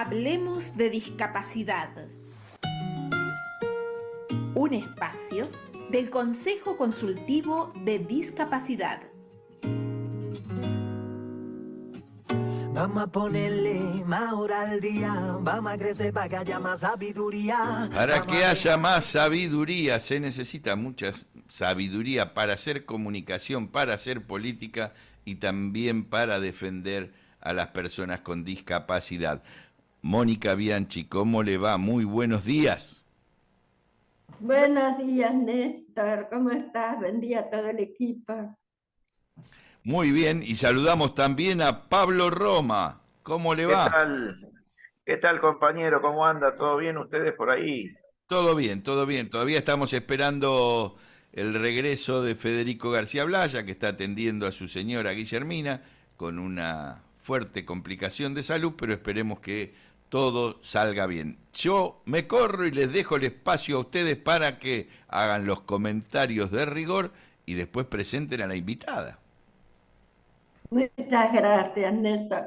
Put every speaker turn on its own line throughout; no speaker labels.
Hablemos de discapacidad. Un espacio del Consejo Consultivo de Discapacidad.
Vamos a ponerle más hora al día, vamos a crecer para que haya más sabiduría.
Para que haya más sabiduría, se necesita mucha sabiduría para hacer comunicación, para hacer política y también para defender a las personas con discapacidad. Mónica Bianchi, ¿cómo le va? Muy buenos días.
Buenos días, Néstor. ¿Cómo estás? Buen día a todo el equipo.
Muy bien, y saludamos también a Pablo Roma. ¿Cómo le va?
¿Qué tal, compañero? ¿Cómo anda? ¿Todo bien ustedes por ahí?
Todo bien, todo bien. Todavía estamos esperando el regreso de Federico García Blaya, que está atendiendo a su señora Guillermina con una fuerte complicación de salud, pero esperemos que todo salga bien. Yo me corro y les dejo el espacio a ustedes para que hagan los comentarios de rigor y después presenten a la invitada.
Muchas gracias, Néstor.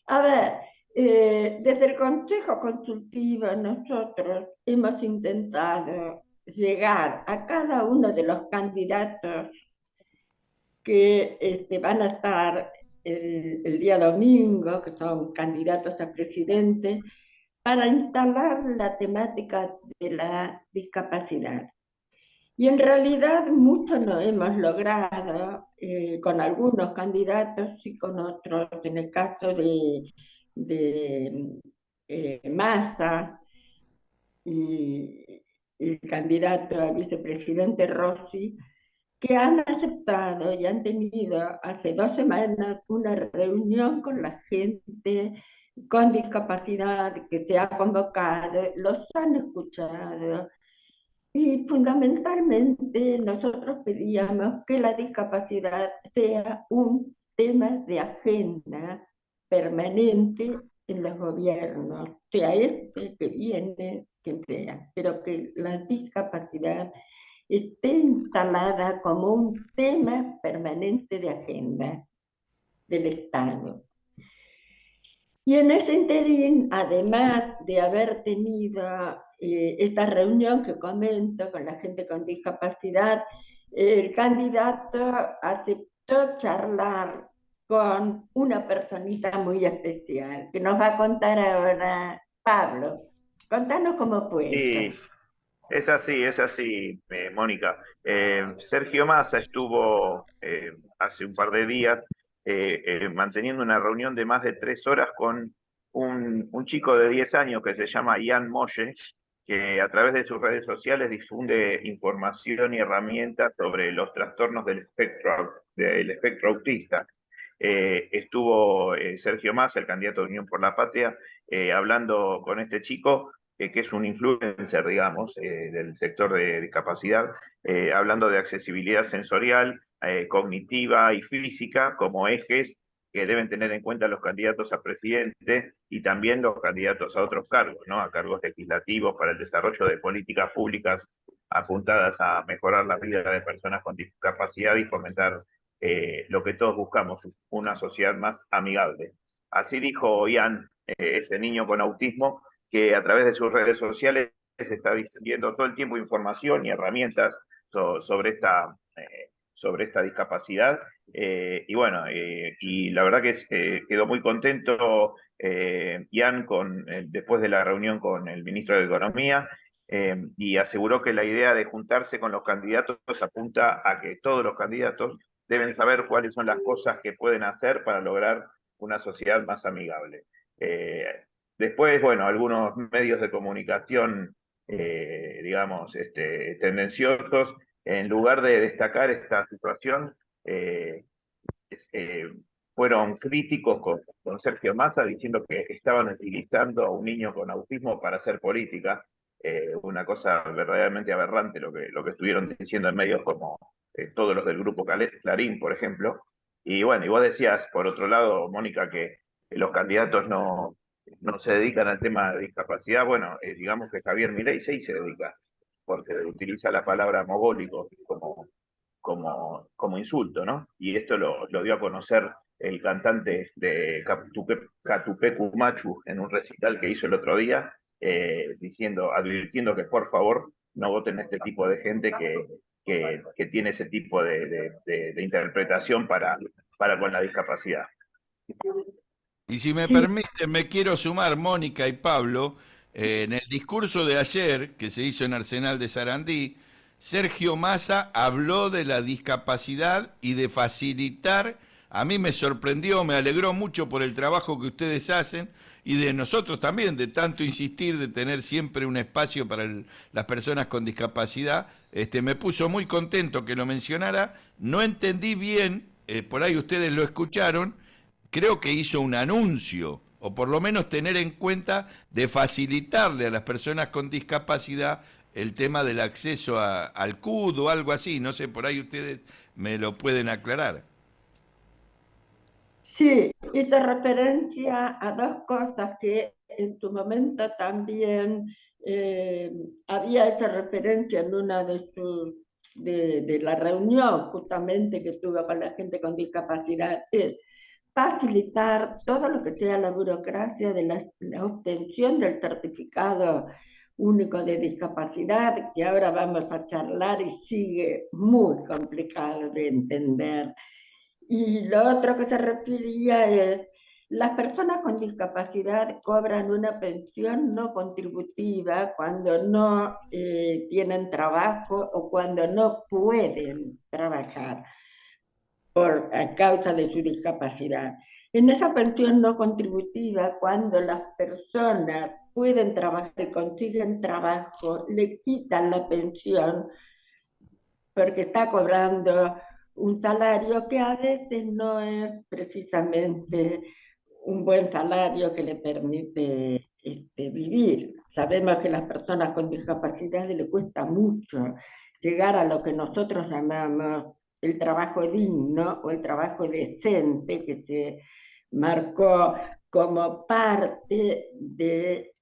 A ver, desde el Consejo Consultivo nosotros hemos intentado llegar a cada uno de los candidatos que van a estar el día domingo, que son candidatos a presidente, para instalar la temática de la discapacidad. Y en realidad mucho no hemos logrado con algunos candidatos y con otros. En el caso de Massa y el candidato a vicepresidente Rossi, que han aceptado y han tenido hace 2 semanas una reunión con la gente con discapacidad que se ha convocado, los han escuchado. Y fundamentalmente nosotros pedíamos que la discapacidad sea un tema de agenda permanente en los gobiernos, sea este que viene, quien sea, pero que la discapacidad esté instalada como un tema permanente de agenda del Estado. Y en ese interín, además de haber tenido esta reunión que comento con la gente con discapacidad, el candidato aceptó charlar con una personita muy especial, que nos va a contar ahora Pablo. Contanos cómo fue esto.
Sí, es así, Mónica. Sergio Massa estuvo hace un par de días manteniendo una reunión de más de 3 horas con un chico de 10 años que se llama Ian Molle, que a través de sus redes sociales difunde información y herramientas sobre los trastornos del espectro autista. Estuvo Sergio Massa, el candidato de Unión por la Patria, hablando con este chico que es un influencer, digamos, del sector de discapacidad, hablando de accesibilidad sensorial, cognitiva y física como ejes que deben tener en cuenta los candidatos a presidente y también los candidatos a otros cargos, ¿no? A cargos legislativos para el desarrollo de políticas públicas apuntadas a mejorar la vida de personas con discapacidad y fomentar lo que todos buscamos, una sociedad más amigable. Así dijo Ian, ese niño con autismo, que a través de sus redes sociales está difundiendo todo el tiempo información y herramientas sobre esta discapacidad. Y bueno, y la verdad que quedó muy contento Ian después de la reunión con el ministro de Economía, y aseguró que la idea de juntarse con los candidatos apunta a que todos los candidatos deben saber cuáles son las cosas que pueden hacer para lograr una sociedad más amigable. Después, bueno, algunos medios de comunicación, digamos, tendenciosos, en lugar de destacar esta situación, eh, eh, fueron críticos con Sergio Massa, diciendo que estaban utilizando a un niño con autismo para hacer política. Una cosa verdaderamente aberrante lo que estuvieron diciendo en medios como todos los del grupo Clarín, por ejemplo. Y bueno, y vos decías, por otro lado, Mónica, que los candidatos no se dedican al tema de discapacidad. Bueno, digamos que Javier Milei sí se dedica, porque utiliza la palabra mogólico como insulto, ¿no? Y esto lo dio a conocer el cantante de Catupecu Machu en un recital que hizo el otro día, advirtiendo que por favor no voten a este tipo de gente que tiene ese tipo de interpretación para con la discapacidad.
Y si me
Sí,
permiten, me quiero sumar, Mónica y Pablo, en el discurso de ayer que se hizo en Arsenal de Sarandí, Sergio Massa habló de la discapacidad y de facilitar. A mí me sorprendió, me alegró mucho por el trabajo que ustedes hacen y de nosotros también, de tanto insistir, de tener siempre un espacio para las personas con discapacidad. Me puso muy contento que lo mencionara. No entendí bien, por ahí ustedes lo escucharon, creo que hizo un anuncio, o por lo menos tener en cuenta de facilitarle a las personas con discapacidad el tema del acceso al CUD o algo así. No sé, por ahí ustedes me lo pueden aclarar.
sí, hice referencia a dos cosas que en tu momento también había hecho referencia en una de la reunión justamente que tuve con la gente con discapacidad, es facilitar todo lo que sea la burocracia de la obtención del certificado único de discapacidad, que ahora vamos a charlar y sigue muy complicado de entender. Y lo otro que se refería es, las personas con discapacidad cobran una pensión no contributiva cuando no tienen trabajo o cuando no pueden trabajar a causa de su discapacidad. En esa pensión no contributiva, cuando las personas pueden trabajar y consiguen trabajo, le quitan la pensión porque está cobrando un salario que a veces no es precisamente un buen salario que le permite vivir. Sabemos que a las personas con discapacidad les cuesta mucho llegar a lo que nosotros llamamos el trabajo digno o el trabajo decente, que se marcó como parte de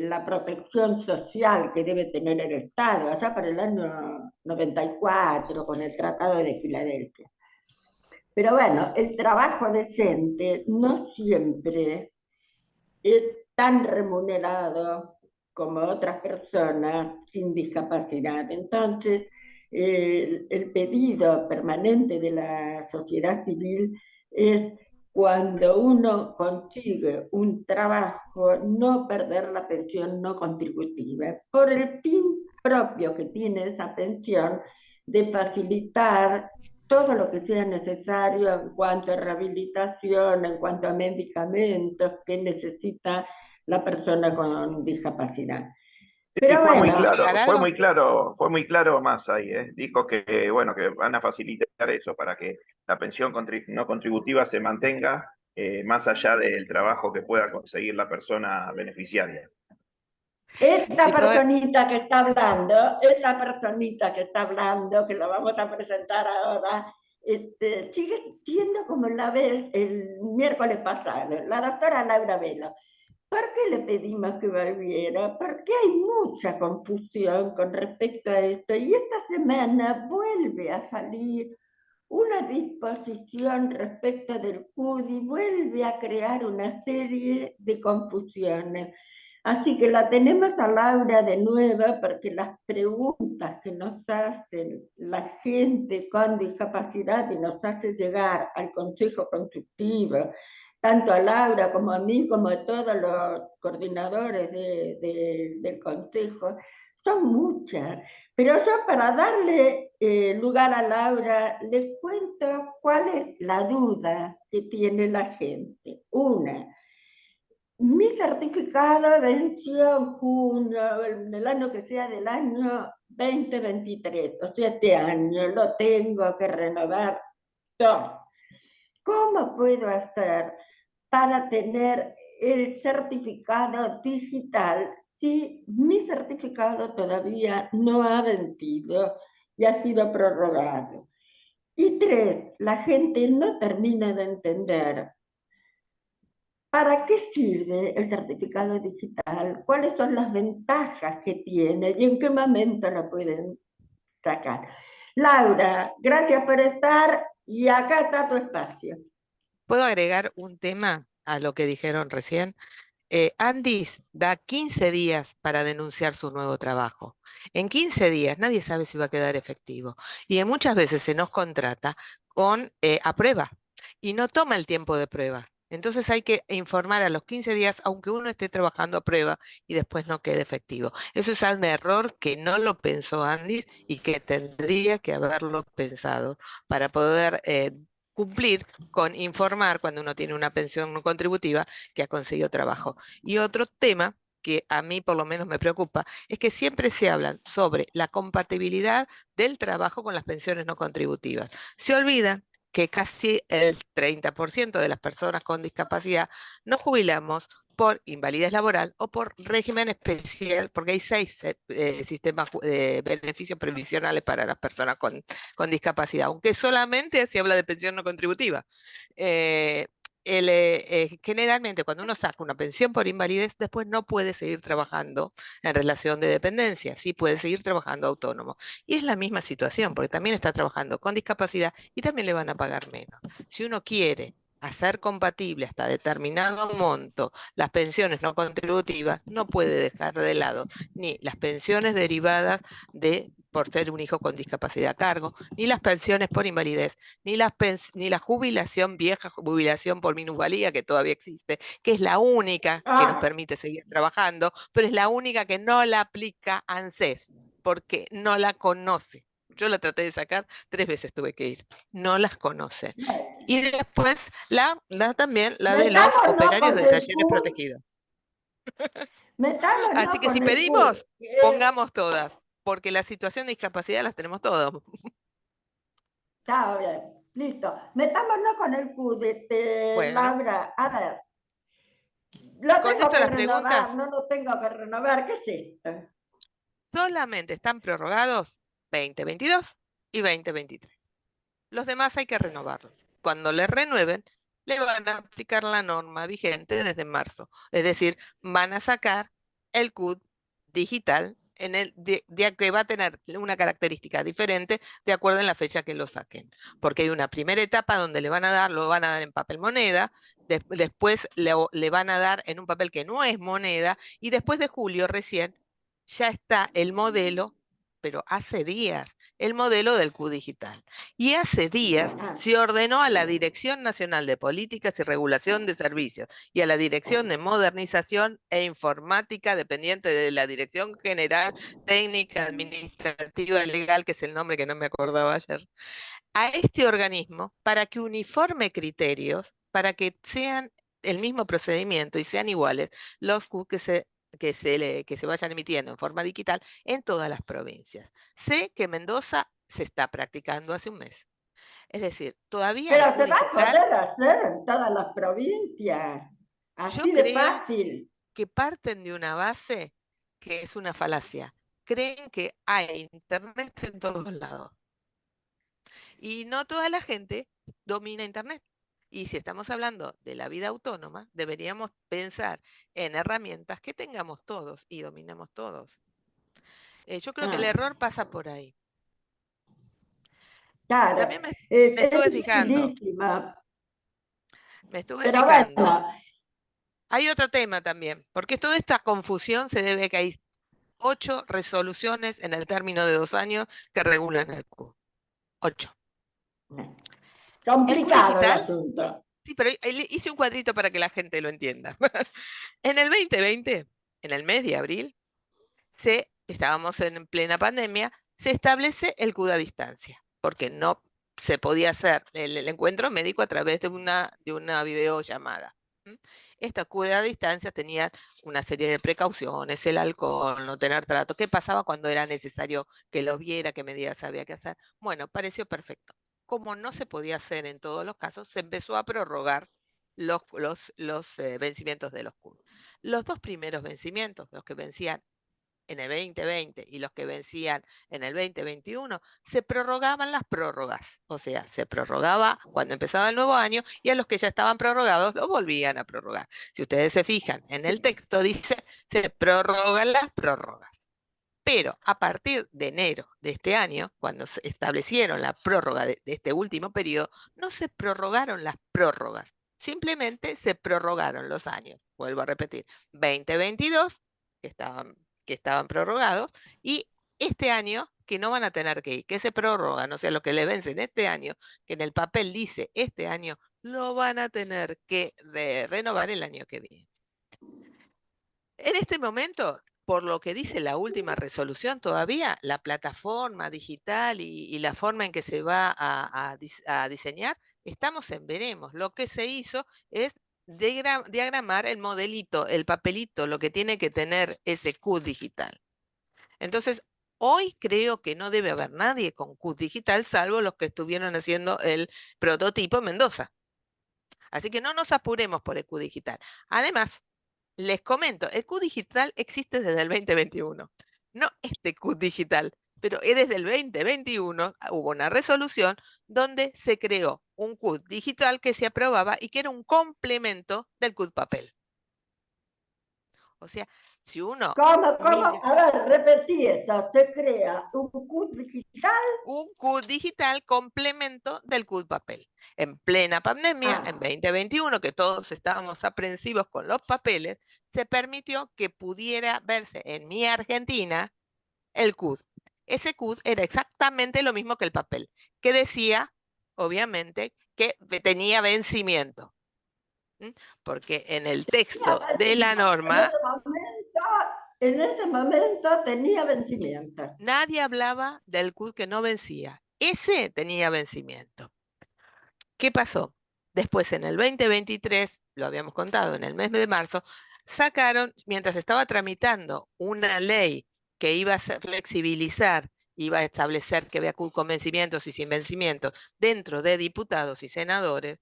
la protección social que debe tener el Estado, allá para el año 94, con el Tratado de Filadelfia. Pero bueno, el trabajo decente no siempre es tan remunerado como otras personas sin discapacidad. Entonces, el pedido permanente de la sociedad civil es, cuando uno consigue un trabajo, no perder la pensión no contributiva, por el fin propio que tiene esa pensión de facilitar todo lo que sea necesario en cuanto a rehabilitación, en cuanto a medicamentos que necesita la persona con discapacidad.
Sí,
Pero bueno,
fue muy claro más ahí, ¿eh? Dijo que, bueno, que van a facilitar eso para que la pensión no contributiva se mantenga más allá del trabajo que pueda conseguir la persona beneficiaria.
esta
Sí,
personita que está hablando, que la vamos a presentar ahora, sigue siendo como la vez el miércoles pasado, la doctora Laura Velo. ¿Por qué le pedimos que volviera? Porque hay mucha confusión con respecto a esto y esta semana vuelve a salir una disposición respecto del CUDI, vuelve a crear una serie de confusiones. Así que la tenemos a Laura de nuevo porque las preguntas que nos hacen la gente con discapacidad y nos hace llegar al Consejo Consultivo, tanto a Laura como a mí, como a todos los coordinadores del Consejo, son muchas. Pero yo, para darle lugar a Laura, les cuento cuál es la duda que tiene la gente. Una, mi certificado venció en junio, en el año que sea del año 2023, o sea, este año lo tengo que renovar todo. ¿Cómo puedo hacer para tener el certificado digital si mi certificado todavía no ha vencido y ha sido prorrogado? Y tres, la gente no termina de entender para qué sirve el certificado digital, cuáles son las ventajas que tiene y en qué momento lo pueden sacar. Laura, gracias por estar y acá está tu espacio.
¿Puedo agregar un tema a lo que dijeron recién? Andis da 15 días para denunciar su nuevo trabajo. En 15 días nadie sabe si va a quedar efectivo. Y muchas veces se nos contrata con a prueba y no toma el tiempo de prueba. Entonces hay que informar a los 15 días, aunque uno esté trabajando a prueba y después no quede efectivo. Eso es un error que no lo pensó Andis y que tendría que haberlo pensado para poder cumplir con informar cuando uno tiene una pensión no contributiva que ha conseguido trabajo. Y otro tema que a mí por lo menos me preocupa es que siempre se hablan sobre la compatibilidad del trabajo con las pensiones no contributivas. Se olvidan que casi el 30% de las personas con discapacidad nos jubilamos por invalidez laboral o por régimen especial, porque hay 6 sistemas de beneficios previsionales para las personas con discapacidad, aunque solamente se habla de pensión no contributiva. Eh, Generalmente cuando uno saca una pensión por invalidez, después no puede seguir trabajando en relación de dependencia, sí puede seguir trabajando autónomo. Y es la misma situación, porque también está trabajando con discapacidad y también le van a pagar menos. Si uno quiere hacer compatible hasta determinado monto las pensiones no contributivas, no puede dejar de lado ni las pensiones derivadas de por ser un hijo con discapacidad a cargo, ni las pensiones por invalidez, ni la jubilación, vieja jubilación por minusvalía que todavía existe, que es la única que nos permite seguir trabajando, pero es la única que no la aplica ANSES, porque no la conoce. Yo la traté de sacar, 3 veces tuve que ir. No las conoce. Y después también la de los
Metámonos
operarios
con
de
el
talleres
CUT,
protegidos.
metámonos
Así que si
con el
pedimos,
CUT.
pongamos todas, porque la situación de discapacidad las tenemos todas.
Está bien, listo. Metámonos con el CUT,
Bueno,
Laura. A ver, lo tengo
contesto
que
las preguntas.
renovar, no lo tengo que renovar. ¿Qué es esto?
Solamente están prorrogados 2022 y 2023. Los demás hay que renovarlos. Cuando les renueven, le van a aplicar la norma vigente desde marzo. Es decir, van a sacar el CUT digital que va a tener una característica diferente de acuerdo en la fecha que lo saquen. Porque hay una primera etapa donde lo van a dar en papel moneda, después le van a dar en un papel que no es moneda, y después de julio recién ya está el modelo, pero hace días, el modelo del CUT digital. Y hace días se ordenó a la Dirección Nacional de Políticas y Regulación de Servicios y a la Dirección de Modernización e Informática, dependiente de la Dirección General Técnica Administrativa Legal, que es el nombre que no me acordaba ayer, a este organismo para que uniforme criterios, para que sean el mismo procedimiento y sean iguales los CUT que se vayan emitiendo en forma digital en todas las provincias. Sé que Mendoza se está practicando hace un mes. Es decir, todavía el
Pero
CUT
se va a
digital,
poder hacer en todas las provincias,
yo
así de
creo
fácil.
que parten de una base que es una falacia. Creen que hay internet en todos lados. Y no toda la gente domina internet. Y si estamos hablando de la vida autónoma, deberíamos pensar en herramientas que tengamos todos y dominemos todos. Yo creo que el error pasa por ahí.
Claro,
También me
es
estuve fijando,
dificilísima,
me estuve
pero
fijando.
bueno,
Hay otro tema también, porque toda esta confusión se debe a que hay 8 resoluciones en el término de 2 años que regulan el Q. 8. El Q
complicado el
digital,
asunto.
sí, pero hice un cuadrito para que la gente lo entienda. En el 2020, en el mes de abril, estábamos en plena pandemia, se establece el CUD a distancia, porque no se podía hacer el encuentro médico a través de una videollamada. Esta CUD a distancia tenía una serie de precauciones, el alcohol, no tener trato. ¿Qué pasaba cuando era necesario que lo viera, qué medidas había que hacer? Bueno, pareció perfecto. Como no se podía hacer en todos los casos, se empezó a prorrogar los vencimientos de los CUD. Los 2 primeros vencimientos, los que vencían en el 2020 y los que vencían en el 2021, se prorrogaban las prórrogas. O sea, se prorrogaba cuando empezaba el nuevo año y a los que ya estaban prorrogados lo volvían a prorrogar. Si ustedes se fijan en el texto, dice, se prorrogan las prórrogas. Pero a partir de enero de este año, cuando se establecieron la prórroga de este último periodo, no se prorrogaron las prórrogas, simplemente se prorrogaron los años. Vuelvo a repetir, 2022, que estaban prorrogados, y este año que no van a tener que ir, que se prorrogan, o sea, lo que le vencen este año, que en el papel dice este año, lo van a tener que renovar el año que viene. En este momento, por lo que dice la última resolución, todavía la plataforma digital y la forma en que se va a diseñar, estamos en veremos. Lo que se hizo es diagramar el modelito, el papelito, lo que tiene que tener ese CUT digital. Entonces, hoy creo que no debe haber nadie con CUT digital, salvo los que estuvieron haciendo el prototipo en Mendoza. Así que no nos apuremos por el CUT digital. Además, les comento, el CUT digital existe desde el 2021. No este CUT digital, pero desde el 2021 hubo una resolución donde se creó un CUT digital que se aprobaba y que era un complemento del CUT papel. O sea, si uno...
¿Cómo? A ver, repetí eso. Se crea un CUT digital.
Un CUT digital complemento del CUT papel. En plena pandemia, en 2021, que todos estábamos aprensivos con los papeles, se permitió que pudiera verse en Mi Argentina el CUT. Ese CUT era exactamente lo mismo que el papel, que decía, obviamente, que tenía vencimiento. Porque en el texto de la norma...
En ese momento tenía vencimiento.
Nadie hablaba del CUT que no vencía. Ese tenía vencimiento. ¿Qué pasó? Después, en el 2023, lo habíamos contado, en el mes de marzo, sacaron, mientras estaba tramitando una ley que iba a flexibilizar, iba a establecer que había CUT con vencimientos y sin vencimientos dentro de diputados y senadores,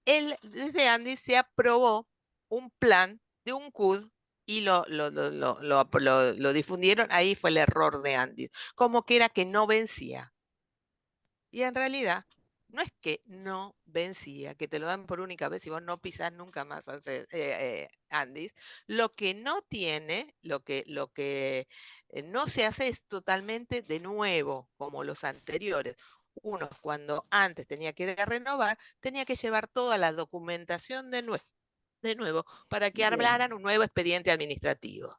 desde Andy se aprobó un plan de un CUT y lo difundieron. Ahí fue el error de Andy, como que era que no vencía. Y en realidad, no es que no vencía, que te lo dan por única vez y vos no pisás nunca más Andis. Lo que no tiene, lo que no se hace es totalmente de nuevo, como los anteriores. Uno, cuando antes tenía que ir a renovar, tenía que llevar toda la documentación de nuevo para que hablaran un nuevo expediente administrativo,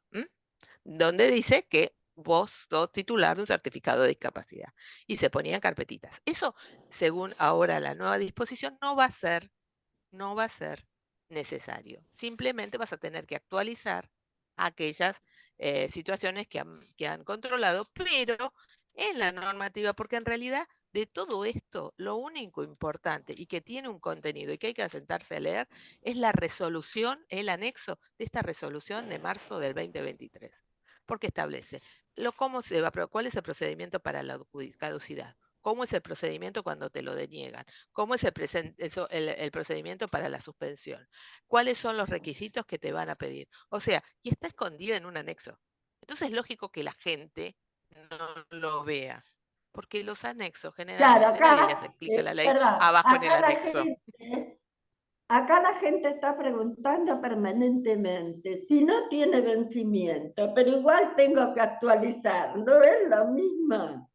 donde dice que vos sos titular de un certificado de discapacidad. Y se ponían carpetitas. Eso, según ahora la nueva disposición, no va a ser necesario. Simplemente vas a tener que actualizar aquellas situaciones que han controlado, pero en la normativa, porque en realidad de todo esto, lo único importante y que tiene un contenido y que hay que sentarse a leer es la resolución, el anexo de esta resolución de marzo del 2023. Porque establece cuál es el procedimiento para la caducidad, cómo es el procedimiento cuando te lo deniegan, cómo es el procedimiento para la suspensión, cuáles son los requisitos que te van a pedir. O sea, y está escondida en un anexo. Entonces es lógico que la gente no lo vea, porque los anexos generalmente
claro,
nadie les explica la ley
perdón,
abajo en el anexo.
Acá la gente está preguntando permanentemente si no tiene vencimiento, pero igual tengo que actualizar, ¿no es lo mismo?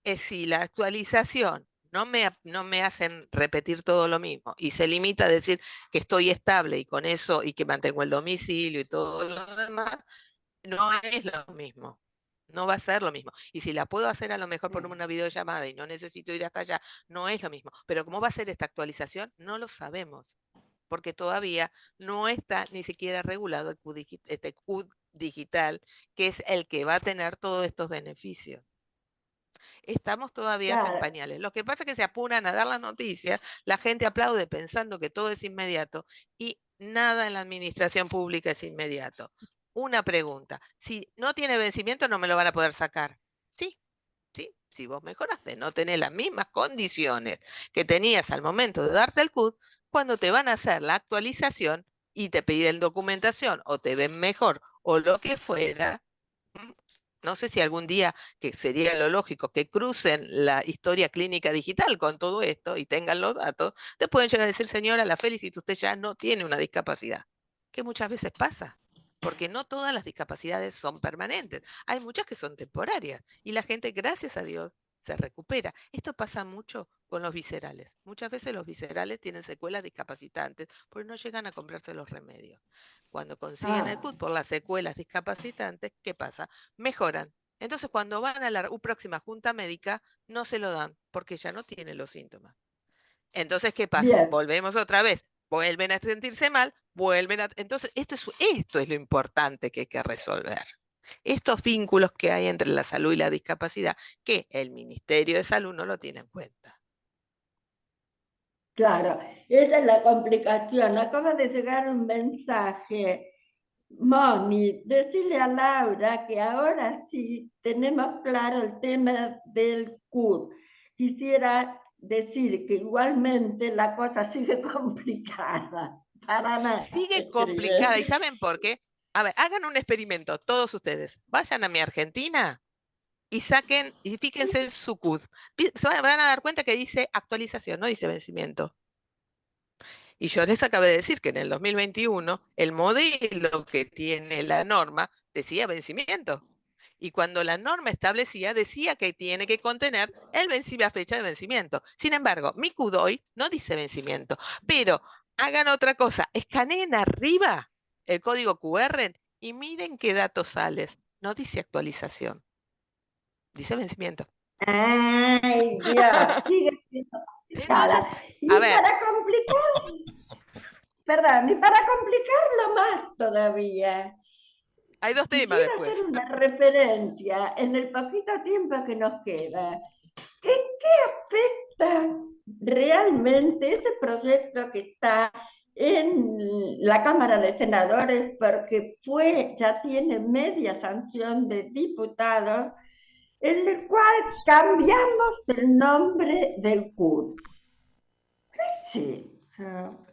Si la actualización no me hacen repetir todo lo mismo y se limita a decir que estoy estable y con eso y que mantengo el domicilio y todo lo demás, no es lo mismo. No va a ser lo mismo. Y si la puedo hacer a lo mejor por una videollamada y no necesito ir hasta allá, no es lo mismo. Pero ¿cómo va a ser esta actualización? No lo sabemos, porque todavía no está ni siquiera regulado este CUT digital, que es el que va a tener todos estos beneficios. Estamos todavía en pañales. Lo que pasa es que se apuran a dar las noticias, la gente aplaude pensando que todo es inmediato y nada en la administración pública es inmediato. Una pregunta, si no tiene vencimiento no me lo van a poder sacar. Sí, sí, si vos mejoraste, no tenés las mismas condiciones que tenías al momento de darte el CUT, cuando te van a hacer la actualización y te piden documentación o te ven mejor o lo que fuera, no sé si algún día, que sería lo lógico, que crucen la historia clínica digital con todo esto y tengan los datos, te pueden llegar a decir, señora, la felicito, usted ya no tiene una discapacidad, que muchas veces pasa. porque no todas las discapacidades son permanentes. Hay muchas que son temporarias y la gente, gracias a Dios, se recupera. Esto pasa mucho con los viscerales. Muchas veces los viscerales tienen secuelas discapacitantes porque no llegan a comprarse los remedios. Cuando consiguen el
Ah,
CUT por las secuelas discapacitantes, ¿qué pasa? Mejoran. Entonces, cuando van a la próxima junta médica, no se lo dan porque ya no tienen los síntomas. Entonces, ¿qué pasa?
bien,
Volvemos otra vez, vuelven a sentirse mal, vuelven a... Entonces, esto es lo importante que hay que resolver. Estos vínculos que hay entre la salud y la discapacidad, que el Ministerio de Salud no lo tiene en cuenta.
claro, esa es la complicación. Acaba de llegar un mensaje. Moni, decirle a Laura que ahora sí tenemos claro el tema del CUR. Quisiera decir que igualmente la cosa sigue complicada. Para nada,
Sigue
escribe.
complicada, ¿y saben por qué? A ver, hagan un experimento, todos ustedes. Vayan a mi Argentina y saquen, y fíjense en su CUD. Van a dar cuenta que dice actualización, no dice vencimiento. Y yo les acabé de decir que en el 2021 el modelo que tiene la norma decía vencimiento. Y cuando la norma establecía, decía que tiene que contener la fecha de vencimiento. Sin embargo, mi CUDOI no dice vencimiento. Pero hagan otra cosa, escaneen arriba el código QR y miren qué datos sales. No dice actualización, dice vencimiento.
Ay, Dios, sigue siendo
Entonces,
complicada.
a
Y
ver,
para complicar, perdón, y para complicarlo más todavía,
hay dos temas
quisiera hacer
después.
una referencia en el poquito tiempo que nos queda. ¿Qué afecta realmente ese proyecto que está en la Cámara de Senadores porque ya tiene media sanción de diputados, en el cual cambiamos el nombre del CUT? Sí, sí, no,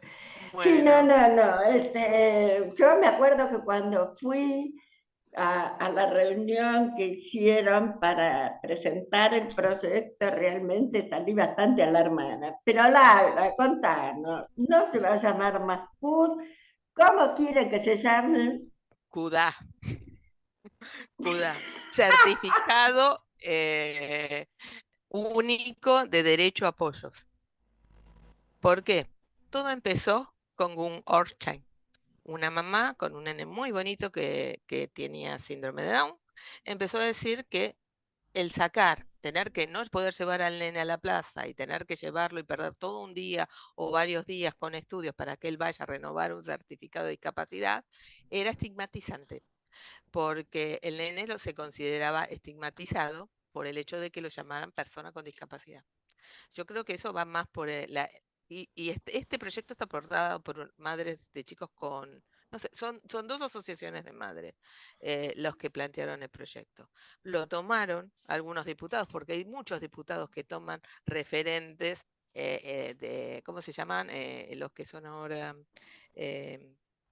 Bueno,
no, no. Yo me acuerdo que cuando fui a la reunión que hicieron para presentar el proyecto, realmente salí bastante alarmada. Pero Laura, contanos, ¿no se va a llamar más CUT? ¿Cómo quieren que se llame?
CUDA. CUDA, certificado único de derecho a apoyos. ¿Por qué? Todo empezó con un Orchain, una mamá con un nene muy bonito que tenía síndrome de Down. Empezó a decir que el tener que no poder llevar al nene a la plaza y tener que llevarlo y perder todo un día o varios días con estudios para que él vaya a renovar un certificado de discapacidad, era estigmatizante porque el nene se consideraba estigmatizado por el hecho de que lo llamaran persona con discapacidad. Yo creo que eso va más por y este proyecto está aportado por madres de chicos con, no sé, son dos asociaciones de madres los que plantearon el proyecto. Lo tomaron algunos diputados, porque hay muchos diputados que toman referentes ¿cómo se llaman? Los que son ahora... eh,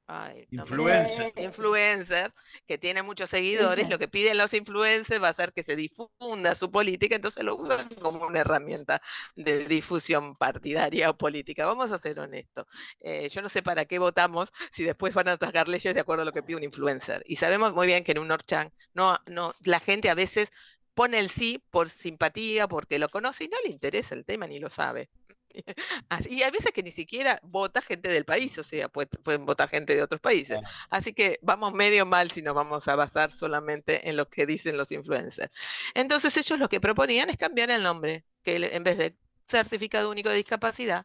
ay, no me sale.
Influencer.
Influencers, que tienen muchos seguidores,
Esa.
lo que piden los influencers va a ser que se difunda su política, entonces lo usan como una herramienta de difusión partidaria o política. Vamos a ser honestos. Yo no sé para qué votamos si después van a atacar leyes de acuerdo a lo que pide un influencer. Y sabemos muy bien que en un Orchan la gente a veces pone el sí por simpatía, porque lo conoce y no le interesa el tema ni lo sabe. Y hay veces que ni siquiera vota gente del país, o sea, pueden votar gente de otros países. Así que vamos medio mal si nos vamos a basar solamente en lo que dicen los influencers. Entonces ellos lo que proponían es cambiar el nombre, que en vez de certificado único de discapacidad,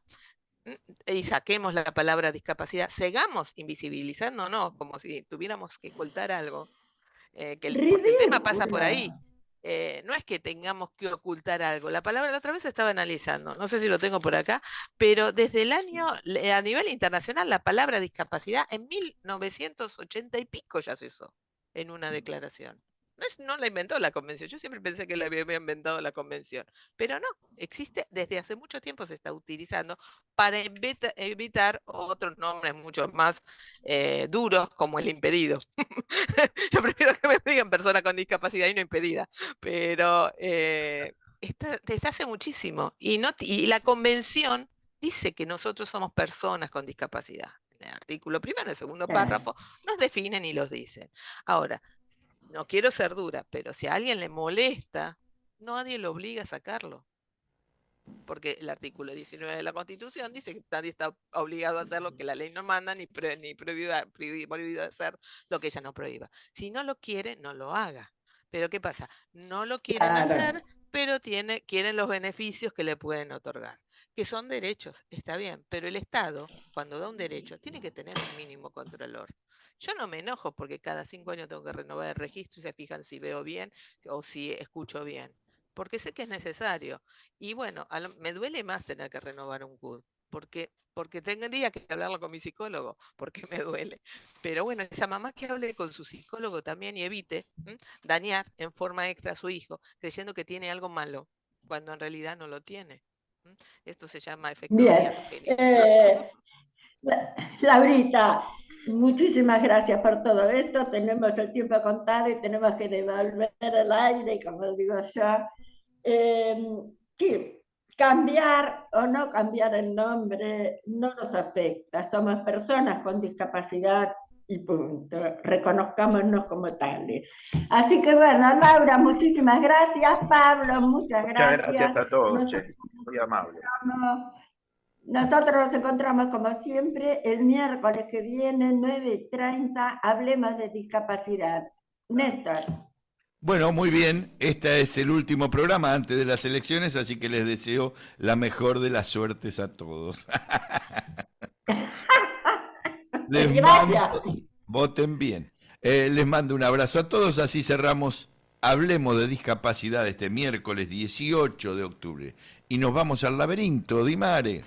y saquemos la palabra discapacidad, sigamos invisibilizándonos como si tuviéramos que ocultar algo porque el tema pasa por
Ridícula.
ahí. No es que tengamos que ocultar algo. La palabra la otra vez estaba analizando, no sé si lo tengo por acá, pero desde el año, a nivel internacional, la palabra discapacidad en 1980 y pico ya se usó en una declaración. No la inventó la convención, yo siempre pensé que la había inventado la convención, pero no, existe desde hace mucho tiempo, se está utilizando para evitar otros nombres mucho más duros como el impedido. Yo prefiero que me digan persona con discapacidad y no impedida, pero desde hace muchísimo. Y la convención dice que nosotros somos personas con discapacidad. en el artículo primero, en el segundo
Claro.
párrafo, nos definen y los dicen. Ahora, no quiero ser dura, pero si a alguien le molesta, nadie lo obliga a sacarlo. Porque el artículo 19 de la Constitución dice que nadie está obligado a hacer lo que la ley no manda, ni prohibido hacer lo que ella no prohíba. Si no lo quiere, no lo haga. Pero ¿qué pasa? No lo quieren
Claro.
hacer, pero quieren los beneficios que le pueden otorgar, que son derechos, está bien, pero el Estado, cuando da un derecho, tiene que tener un mínimo controlor. Yo no me enojo porque cada 5 años tengo que renovar el registro y se fijan si veo bien o si escucho bien, porque sé que es necesario. Y bueno, me duele más tener que renovar un CUD, porque tendría que hablarlo con mi psicólogo, porque me duele. Pero bueno, esa mamá que hable con su psicólogo también y evite dañar en forma extra a su hijo, creyendo que tiene algo malo, cuando en realidad no lo tiene. Esto se llama efecto
Bien.
diatogénico.
Laurita, muchísimas gracias por todo esto. Tenemos el tiempo contado y tenemos que devolver el aire, como digo yo. Sí, cambiar o no cambiar el nombre no nos afecta. Somos personas con discapacidad y punto. Reconozcámonos como tales. Así que bueno, Laura, muchísimas gracias. Pablo, muchas
Muchas
gracias.
gracias a todos,
Nos
che. Muy amable.
Nosotros nos encontramos como siempre el miércoles que viene, 9:30, hablemos de discapacidad. Néstor.
Bueno, muy bien. Este es el último programa antes de las elecciones, así que les deseo la mejor de las suertes a todos. Les
Gracias.
mando, voten bien. Les mando un abrazo a todos, así cerramos Hablemos de Discapacidad este miércoles 18 de octubre. Y nos vamos al laberinto, Dimare.